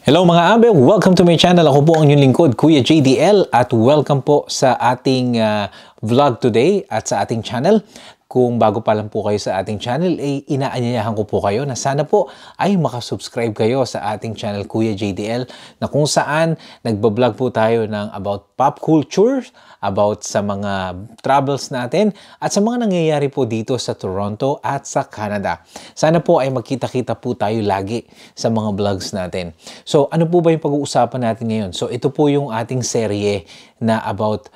Hello mga abe, welcome to my channel. Ako po ang inyong lingkod, Kuya JDL, at welcome po sa ating vlog today at sa ating channel. Kung bago pa lang po kayo sa ating channel, inaanyayahan ko po kayo na sana po ay makasubscribe kayo sa ating channel Kuya JDL, na kung saan nagbablog po tayo ng about pop culture, about sa mga travels natin at sa mga nangyayari po dito sa Toronto at sa Canada. Sana po ay magkita-kita po tayo lagi sa mga vlogs natin. So ano po ba yung pag-uusapan natin ngayon? So ito po yung ating serye na about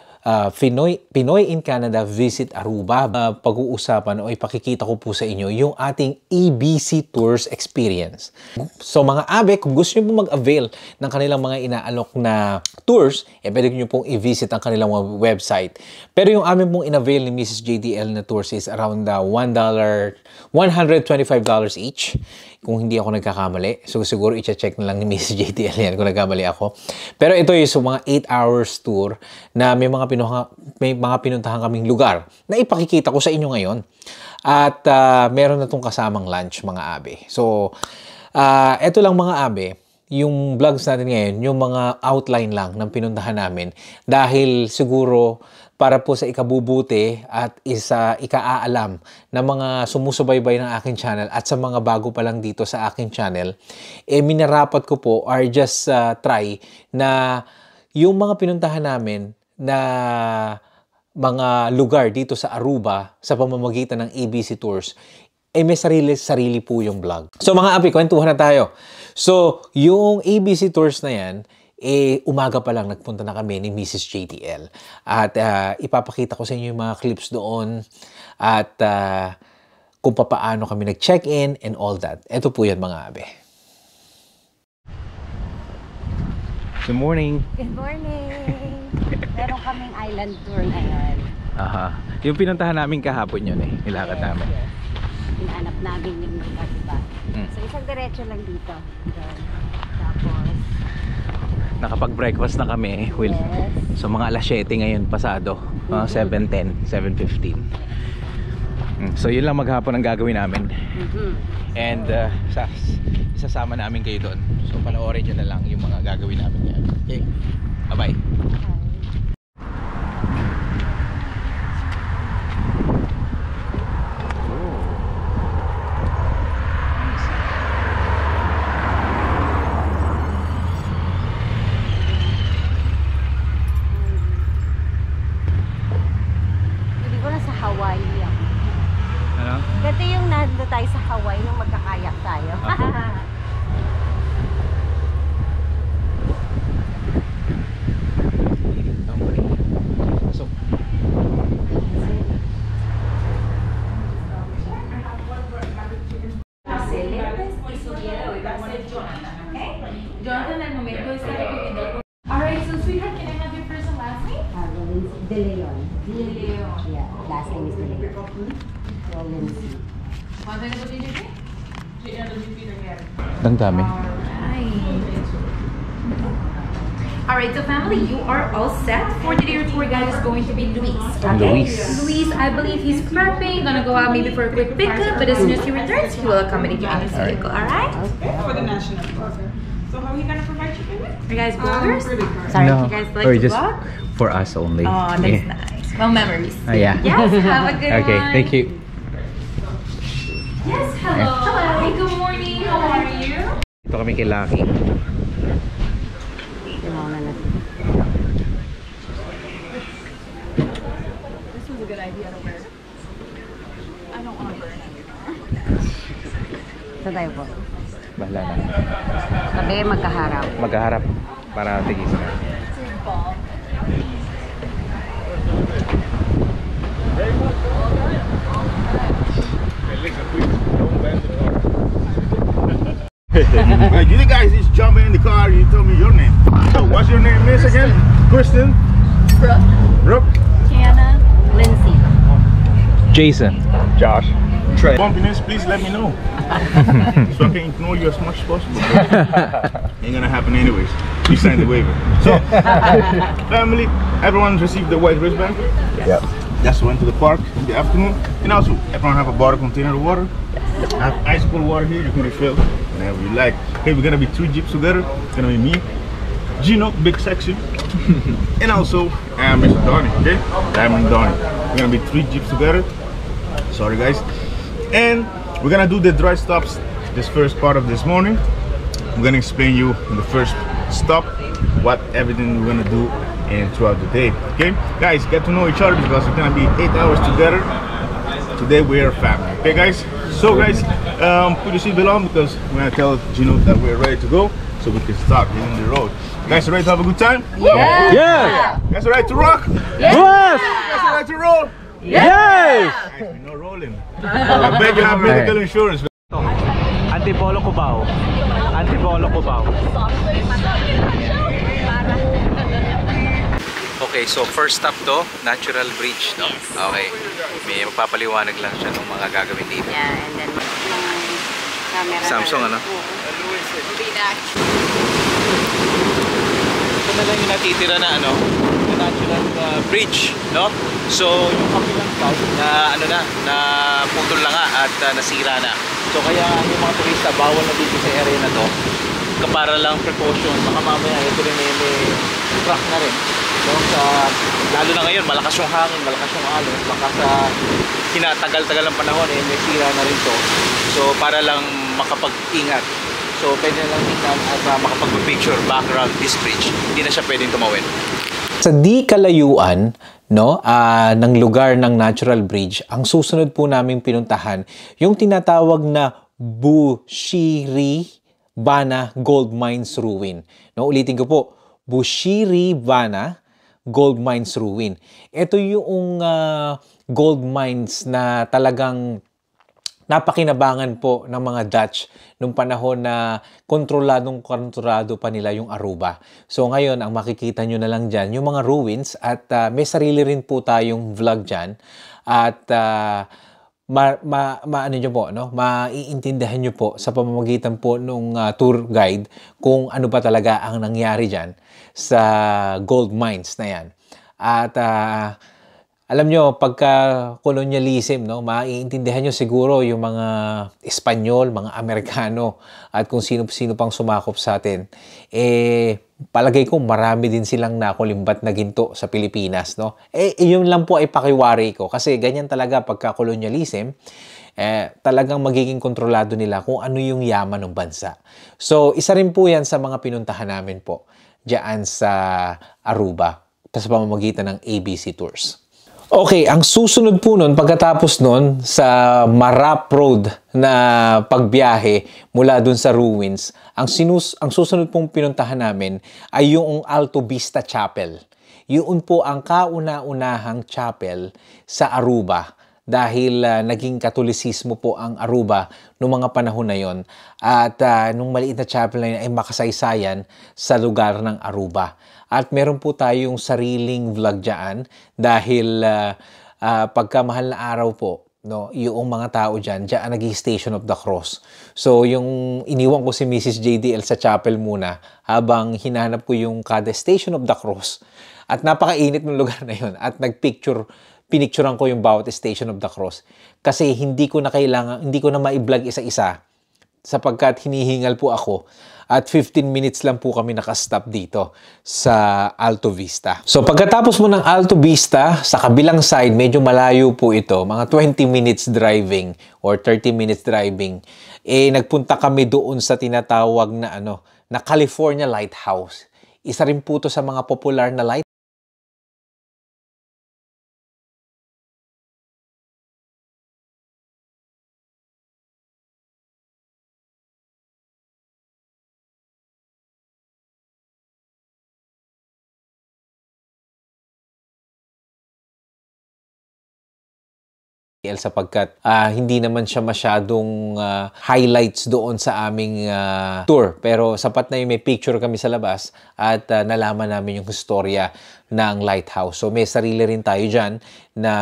Pinoy in Canada visit Aruba. Pag-uusapan o ipakikita ko po sa inyo yung ating EBC Tours experience. So mga abe, kung gusto nyo po mag-avail ng kanilang mga inaalok na tours, pwede nyo pong i-visit ang kanilang website. Pero yung amin pong in-avail ni Mrs. JDL na tours is around $125 each. Kung hindi ako nagkakamali. So siguro i-check na lang ni Mrs. JDL yan kung nagkamali ako. Pero ito is mga 8 hours tour na may mga pinuntahan kaming lugar na ipakikita ko sa inyo ngayon. At meron na itong kasamang lunch mga abe. So ito lang mga abe, yung vlogs natin ngayon, yung mga outline lang ng pinuntahan namin. Dahil siguro para po sa ikabubuti at ikaaalam ng mga sumusubaybay ng aking channel at sa mga bago pa lang dito sa aking channel, minarapat ko po or just try na yung mga pinuntahan namin na mga lugar dito sa Aruba sa pamamagitan ng EBC Tours, may sarili po yung vlog. So mga api, kwentuhan na tayo. So yung EBC Tours na yan, umaga pa lang nagpunta na kami ni Mrs. JDL. At ipapakita ko sa inyo yung mga clips doon at kung paano kami nag-check-in and all that. Ito po yan mga abe. Good morning. Good morning. Meron kaming island tour ngayon. Aha. Yung pinuntahan namin kahapon yun nilakad namin. Yes. Hinanap namin yung iba. So isang diretso lang dito. Tapos nakapag-breakfast na kami. Well, yes. So mga alas 7 ngayon pasado. 7:10, 7:15. So yun lang maghapon ang gagawin namin. And isasama namin kayo doon. So panoorin nyo na lang yung mga gagawin namin yan. Okay? Bye-bye. Dati yung nando tayo sa Hawaii nung magkakayak tayo. Jonathan, al momento está recogiendo. Alright, so sweetheart, can I have your first and last name? De Leon. De Leon. Yeah, last name is De Leon. Ang dami. Alright, so family, you are all set. For today, your tour guide is going to be Luis. Okay? Luis, I believe he's prepping, gonna go out maybe for a quick pickup, but as soon as he returns, he will accommodate you in his vehicle. Alright? For the national park. So how are you gonna provide your payment? Are you guys vloggers? Sorry, No. you guys like to just vlog? for us only. Oh, that's nice. Well, memories. Yeah. Yes, have a good Okay, one. thank you. Yes, hello. Hello. Hey, good morning. How are you? Ito kami kay Lucky. This was a good idea to wear. I don't want to burn anymore. Ito tayo po. Bahala na. Sabi magkaharap. Magkaharap para tigisan na. You guys just jump in the car and you tell me your name. So what's your name, miss, again? Kristen? Brooke? Kiana. Lindsay. Jason. Josh? Trey. Bumpiness, please let me know. So I can ignore you as much as possible. Ain't gonna happen anyways. You signed the waiver. So, family, everyone's received the white wristband? Yep. Just went to the park in the afternoon. And also, everyone have a bottle container of water. I have ice cold water here, you can refill. whenever you like. Okay, we're gonna be 2 jeeps together. It's gonna be me, Gino, Big Sexy, and also Mr. Donnie, okay? Diamond Donnie. We're gonna be 3 jeeps together. Sorry guys. And we're gonna do the dry stops this first part of this morning. I'm gonna explain you in the first stop what everything we're gonna do and throughout the day. Okay, guys, get to know each other because it's gonna be 8 hours together. Today we are family. Okay, guys. So, guys, put your seatbelt on because we're gonna tell Gino that we're ready to go, so we can start hitting the road. Guys, ready to have a good time? Yeah! Yeah! Guys, ready to rock? Yes! Guys, ready to roll? Yes! Guys, we're not rolling. I bet you have medical insurance. Antipolo Cubao. Antipolo Cubao. Okay, so first stop to, Natural Bridge, no? Okay. May magpapaliwanag lang siya ng mga gagawin dito. Yeah, and then camera. Samsung, ano? Ito na lang yung natitira na, ano, na Natural Bridge, no? So, yung kapilang side na, ano na putol na nga at nasira na. So, kaya yung mga turista, bawal na dito sa area na to. Para lang precaution, baka mamaya ito rin may truck na rin. So, lalo na ngayon, malakas yung hangin, malakas yung alon, baka sa kinatagal-tagal ng panahon, may sira na rin to. So, para lang makapag-ingat. So, pwede na lang tingnan at makapag-picture background this bridge. Hindi na siya pwedeng tumawid. Sa di kalayuan, no, ng lugar ng Natural Bridge, ang susunod po naming pinuntahan, yung tinatawag na Bushiri Bana Gold Mines Ruin. No, ulitin ko po, Bushiri Bana Gold Mines Ruin. Ito yung gold mines na talagang napakinabangan po ng mga Dutch nung panahon na kontrolado pa nila yung Aruba. So ngayon, ang makikita nyo na lang dyan, yung mga ruins at may sarili rin po tayong vlog dyan. At ano nyo po, no? Maiintindihan nyo po sa pamamagitan po ng tour guide kung ano ba talaga ang nangyari dyan sa gold mines na yan. At alam nyo, pagka colonialism, no, maiintindihan nyo siguro yung mga Espanyol, mga Amerikano, at kung sino-sino pang sumakop sa atin. Palagay ko marami din silang nakulimbat na ginto sa Pilipinas, no? Yun lang po ay pakiwari ko. Kasi ganyan talaga pagka colonialism, talagang magiging kontrolado nila kung ano yung yaman ng bansa. So, isa rin po yan sa mga pinuntahan namin po diyan sa Aruba sa pamamagitan ng ABC Tours. Okay, ang susunod po nun, pagkatapos nun sa Marap Road na pagbiyahe mula dun sa ruins, ang susunod pong pinuntahan namin ay yung Alto Vista Chapel. Yun po ang kauna-unahang chapel sa Aruba dahil naging Katolisismo po ang Aruba noong mga panahon na yon. At nung maliit na chapel na yun ay makasaysayan sa lugar ng Aruba. At meron po tayong sariling vlog dyan dahil pagka mahal na araw po, no, yung mga tao dyan nag-i-Station of the Cross. So yung iniwan ko si Mrs. JDL sa chapel muna habang hinanap ko yung kada Station of the Cross. At napakainit ng lugar na yun at pinicturean ko yung bawat Station of the Cross. Kasi hindi ko na ma-vlog isa-isa sapagkat hinihingal po ako. At 15 minutes lang po kami nakastop dito sa Alto Vista. So pagkatapos mo ng Alto Vista, sa kabilang side, medyo malayo po ito, mga 20 minutes driving or 30 minutes driving, nagpunta kami doon sa tinatawag na na California Lighthouse. Isa rin po ito sa mga popular na lighthouse. Sapagkat hindi naman siya masyadong highlights doon sa aming tour. Pero sapat na yung may picture kami sa labas at nalaman namin yung historia ng lighthouse. So may sarili rin tayo dyan na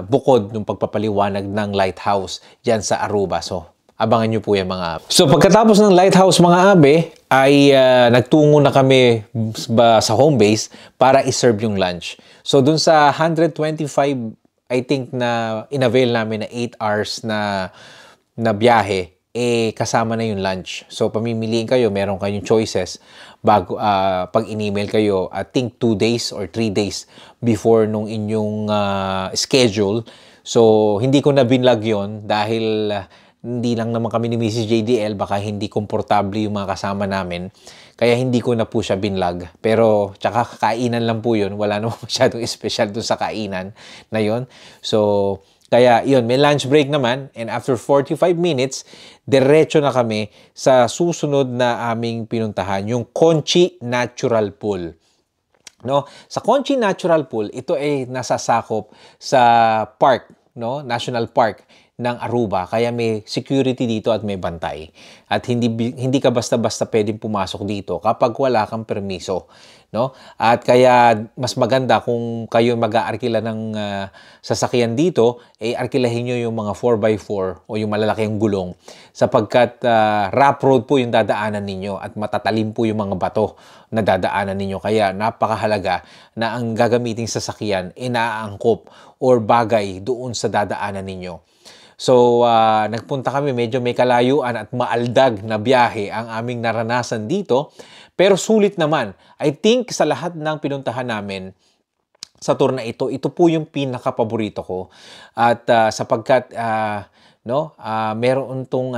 bukod ng pagpapaliwanag ng lighthouse dyan sa Aruba. So abangan nyo po yung mga abe. So pagkatapos ng lighthouse mga abe ay nagtungo na kami sa home base para i-serve yung lunch. So dun sa 125 I think na in-avail namin na 8 hours na biyahe, kasama na yung lunch. So, pamimiliin kayo, meron kayong choices bago, pag in-email kayo, I think 2 days or 3 days before nung inyong schedule. So, hindi ko na binlog yon dahil hindi lang naman kami ni Mrs. JDL, baka hindi komportable yung mga kasama namin. Kaya hindi ko na po siya binlog. Pero, tsaka kainan lang po yun. Wala naman masyadong special dun sa kainan na yun. So, kaya yun, may lunch break naman, and after 45 minutes, diretso na kami sa susunod na aming pinuntahan, yung Conchi Natural Pool. No? Sa Conchi Natural Pool, ito ay nasasakop sa park, no? National Park ng Aruba, kaya may security dito at may bantay. At hindi ka basta-basta pwedeng pumasok dito kapag wala kang permiso, no? At kaya mas maganda kung kayo mag-aarkila ng sasakyan dito, arkilahin nyo yung mga 4x4 o yung malalaking gulong, sapagkat rough road po yung dadaanan ninyo at matatalim po yung mga bato na dadaanan ninyo. Kaya napakahalaga na ang gagamiting sasakyan naaangkop or bagay doon sa dadaanan ninyo. So, nagpunta kami, medyo may kalayuan at maaldag na biyahe ang aming naranasan dito. Pero sulit naman. I think sa lahat ng pinuntahan namin sa tour na ito po yung pinaka-paborito ko. At sapagkat, meron tong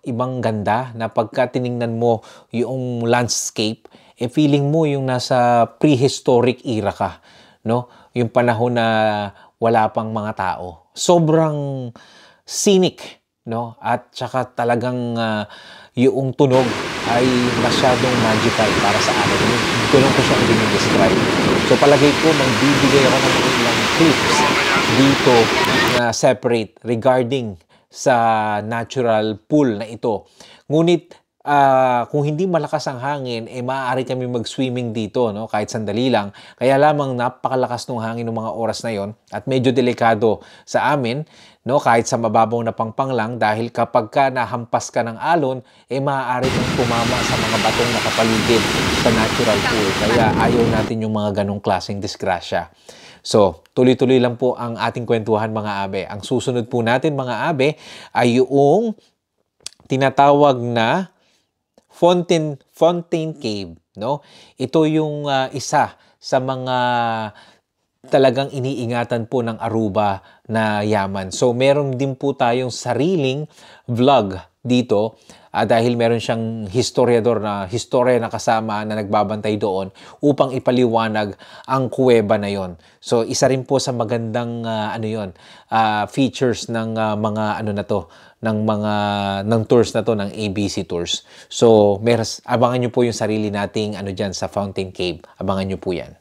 ibang ganda na pagka tiningnan mo yung landscape, feeling mo yung nasa prehistoric era ka. No? Yung panahon na wala pang mga tao. Sobrang scenic, no? At saka talagang yung tunog ay masyadong magical para sa akin. Ito lang ko siya i-describe. So palagay ko, magbibigay ako ng ilang clips dito na separate regarding sa natural pool na ito. Ngunit kung hindi malakas ang hangin, maaari kami mag-swimming dito, no? Kahit sandali lang. Kaya lamang napakalakas ng hangin ng mga oras na yon at medyo delikado sa amin, no? Kahit sa mababaw na pangpang lang, dahil kapag ka nahampas ka ng alon, maaari kang tumama sa mga batong nakapaligid sa natural pool. Kaya ayaw natin yung mga ganong klaseng disgrasya. So, tuloy-tuloy lang po ang ating kwentuhan, mga abe. Ang susunod po natin, mga abe, ay yung tinatawag na Fountain Cave, no? Ito yung isa sa mga talagang iniingatan po ng Aruba na yaman. So, meron din po tayong sariling vlog dito dahil meron siyang historia na kasama na nagbabantay doon upang ipaliwanag ang kuweba na yon. So, isa rin po sa magandang features ng mga ng tours na to, ng ABC Tours. So, abangan nyo po yung sarili nating dyan sa Fountain Cave. Abangan nyo po yan.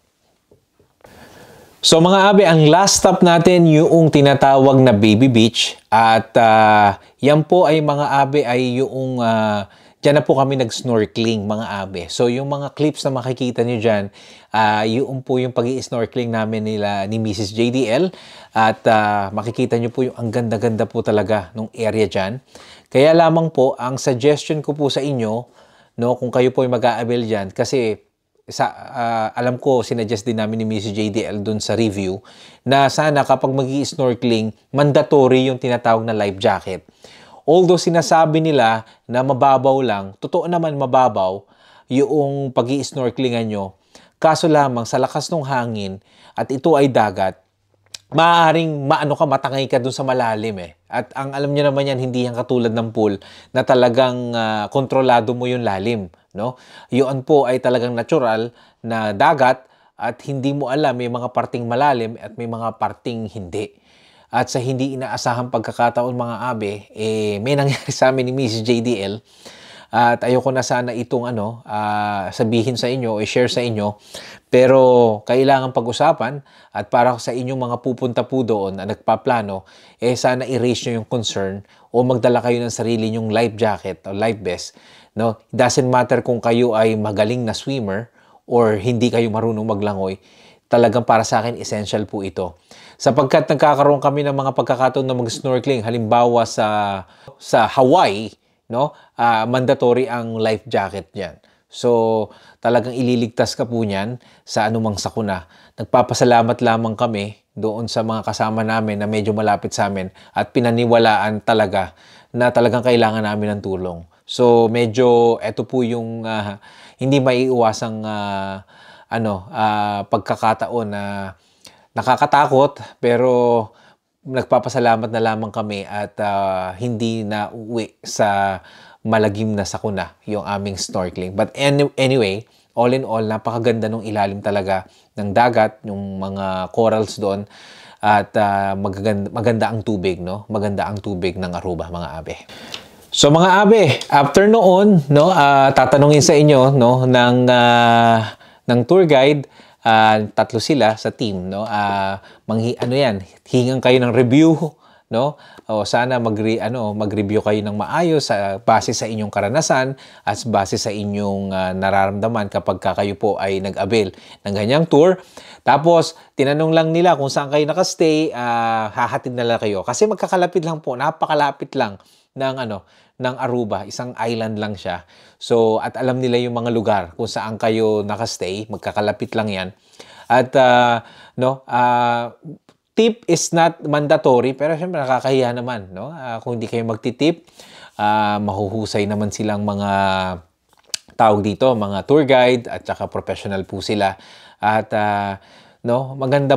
So mga abe, ang last stop natin yung tinatawag na Baby Beach. At yan po ay mga abe ay yung dyan na po kami nag-snorkeling, mga abe. So yung mga clips na makikita nyo dyan, yung po yung pag-i-snorkeling namin ni Mrs. JDL. At makikita nyo po yung ang ganda-ganda po talaga ng area dyan. Kaya lamang po, ang suggestion ko po sa inyo, no, kung kayo po ay mag-a-avail dyan, kasi alam ko, sinuggest din namin ni Mrs. JDL dun sa review, na sana kapag mag-i-snorkeling, mandatory yung tinatawag na life jacket. Although sinasabi nila na mababaw lang, totoo naman mababaw yung pag-i-snorkelingan nyo. Kaso lamang sa lakas ng hangin at ito ay dagat, maaaring matangay ka dun sa malalim At ang alam niyo naman yan, hindi yan katulad ng pool na talagang kontrolado mo yung lalim, no? Yun po ay talagang natural na dagat at hindi mo alam, may mga parting malalim at may mga parting hindi. At sa hindi inaasahang pagkakataon, mga abe, may nangyari sa amin ni Mrs. JDL. At ayoko na sana itong sabihin sa inyo o share sa inyo. Pero kailangan pag-usapan at para sa inyong mga pupunta po doon na nagpaplano, sana i-raise nyo yung concern o magdala kayo ng sarili nyong life jacket o life vest. No? It doesn't matter kung kayo ay magaling na swimmer or hindi kayo marunong maglangoy. Talagang para sa akin, essential po ito. Sapagkat nagkakaroon kami ng mga pagkakataon na mag-snorkeling, halimbawa sa Hawaii, no? Mandatory ang life jacket diyan. So, talagang ililigtas ka po niyan sa anumang sakuna. Nagpapasalamat lamang kami doon sa mga kasama namin na medyo malapit sa amin at pinaniwalaan talaga na talagang kailangan namin ng tulong. So medyo ito po yung hindi maiiwasang pagkakataon na nakakatakot, pero nagpapasalamat na lamang kami at hindi na uwi sa malagim na sakuna yung aming snorkeling. But anyway, all in all, napakaganda ng ilalim talaga ng dagat, yung mga corals doon, at maganda ang tubig, no? Maganda ang tubig ng Aruba, mga abe. So mga abe, after noon, no, tatanungin sa inyo, no, ng tour guide. Tatlo sila sa team, no? Hingan kayo ng review, no? O sana mag-review kayo ng maayos base sa inyong karanasan at base sa inyong nararamdaman kapag kayo po ay nag-avail ng ganyang tour. Tapos tinanong lang nila kung saan kayo nakastay, hahatid na lang kayo kasi magkakalapit lang po, napakalapit lang ng Aruba, isang island lang siya. So, at alam nila yung mga lugar kung saan kayo nakastay, magkakalapit lang yan. At, tip is not mandatory, pero syempre nakakahiya naman, no? Kung hindi kayo magtitip, mahuhusay naman silang mga tawag dito, mga tour guide, at saka professional po sila. At, maganda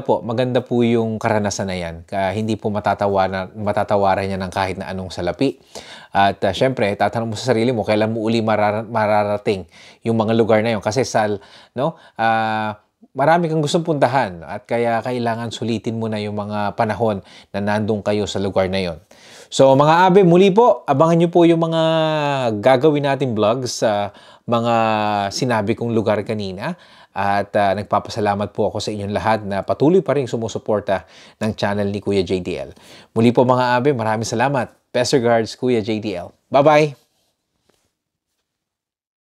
po yung karanasan na yan. Hindi po matatawaran niya ng kahit na anong salapi. At syempre, tatanong mo sa sarili mo, kailan mo uli mararating yung mga lugar na yun. Kasi marami kang gustong puntahan at kaya kailangan sulitin mo na yung mga panahon na nandun kayo sa lugar na yon. So mga abe, muli po, abangan nyo po yung mga gagawin natin vlogs sa mga sinabi kong lugar kanina. At nagpapasalamat po ako sa inyong lahat na patuloy pa rin sumusuporta ng channel ni Kuya JDL. Muli po mga abe, maraming salamat. Best regards, Kuya JDL. Bye-bye!